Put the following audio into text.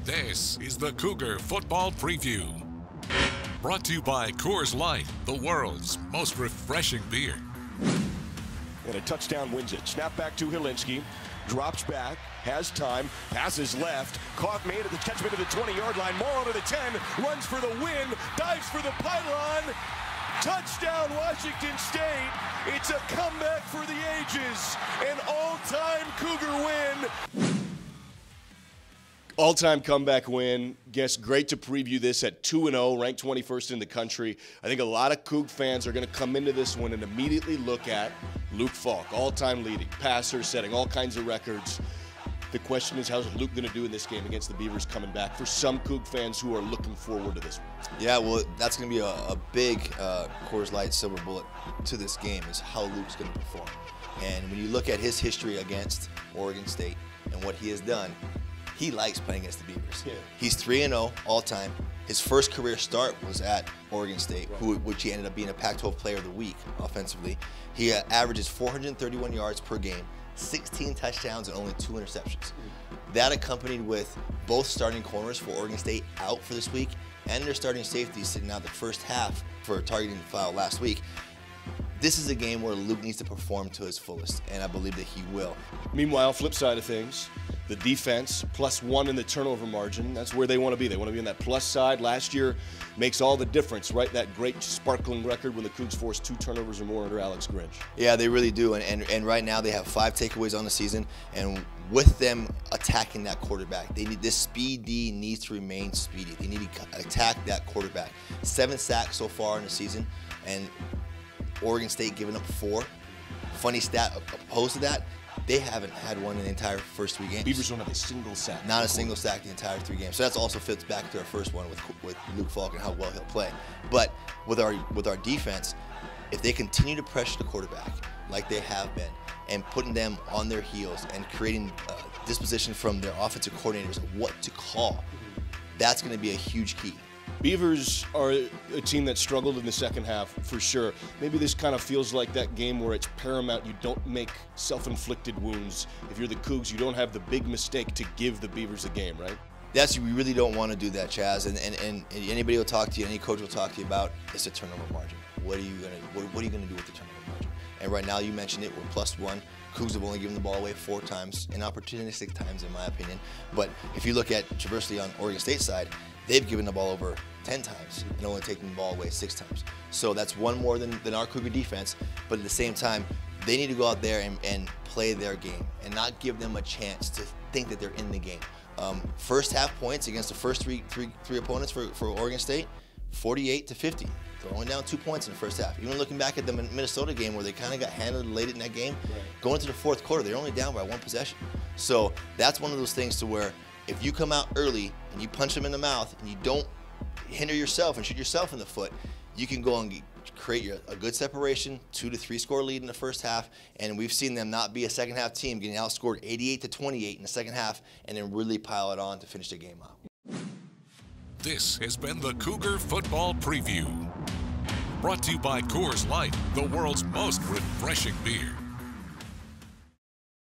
This is the Cougar Football Preview. Brought to you by Coors Light, the world's most refreshing beer. And a touchdown wins it. Snap back to Helinski. Drops back, has time, passes left, caught, made at the catchment of the 20-yard line, Morrow to the 10, runs for the win, dives for the pylon, touchdown Washington State. It's a comeback for the ages, an all-time Cougar win. All-time comeback win. Guess great to preview this at 2-0, ranked 21st in the country. I think a lot of Coug fans are going to come into this one and immediately look at Luke Falk, all-time leading passer, setting all kinds of records. The question is, how's Luke going to do in this game against the Beavers coming back for some Coug fans who are looking forward to this one? Yeah, well, that's going to be a big Coors Light silver bullet to this game is how Luke's going to perform. And when you look at his history against Oregon State and what he has done, he likes playing against the Beavers. Yeah. He's 3-0 all time. His first career start was at Oregon State, which he ended up being a Pac-12 Player of the Week offensively. He averages 431 yards per game, 16 touchdowns, and only 2 interceptions. That accompanied with both starting corners for Oregon State out for this week and their starting safeties sitting out the first half for a targeting foul last week. This is a game where Luke needs to perform to his fullest, and I believe that he will. Meanwhile, flip side of things, the defense, +1 in the turnover margin. That's where they want to be. They want to be on that plus side. Last year makes all the difference, right? That great sparkling record when the Cougs forced 2 turnovers or more under Alex Grinch. Yeah, they really do. And right now they have 5 takeaways on the season. And with them attacking that quarterback, this speed D needs to remain speedy. They need to attack that quarterback. 7 sacks so far in the season, and Oregon State giving up 4. Funny stat opposed to that, they haven't had one in the entire first 3 games. Beavers don't have a single sack. Not a single sack the entire 3 games. So that's also fits back to our first one with Luke Falk and how well he'll play. But with our defense, if they continue to pressure the quarterback like they have been and putting them on their heels and creating disposition from their offensive coordinators of what to call, that's going to be a huge key. Beavers are a team that struggled in the second half, for sure. Maybe this kind of feels like that game where it's paramount you don't make self-inflicted wounds. If you're the Cougs, you don't have the big mistake to give the Beavers a game, right? We really don't want to do that, Chaz. And anybody will talk to you, any coach will talk to you about is the turnover margin. What are you gonna do with the turnover margin? And right now, you mentioned it, we're +1. Cougs have only given the ball away 4 times, inopportunistic times in my opinion. But if you look at traversely on Oregon State side, they've given the ball over 10 times and only taken the ball away 6 times. So that's 1 more than our Cougar defense, but at the same time, they need to go out there and play their game and not give them a chance to think that they're in the game. First half points against the first three opponents for Oregon State, 48-50. They're only down 2 points in the first half. Even looking back at the Minnesota game where they kind of got handled late in that game, going into the 4th quarter, they're only down by 1 possession. So that's one of those things to where if you come out early and you punch them in the mouth and you don't hinder yourself and shoot yourself in the foot, you can go and create a good separation, 2 to 3 score lead in the first half, and we've seen them not be a second half team getting outscored 88-28 in the second half and then really pile it on to finish the game out. This has been the Cougar Football Preview. Brought to you by Coors Light, the world's most refreshing beer.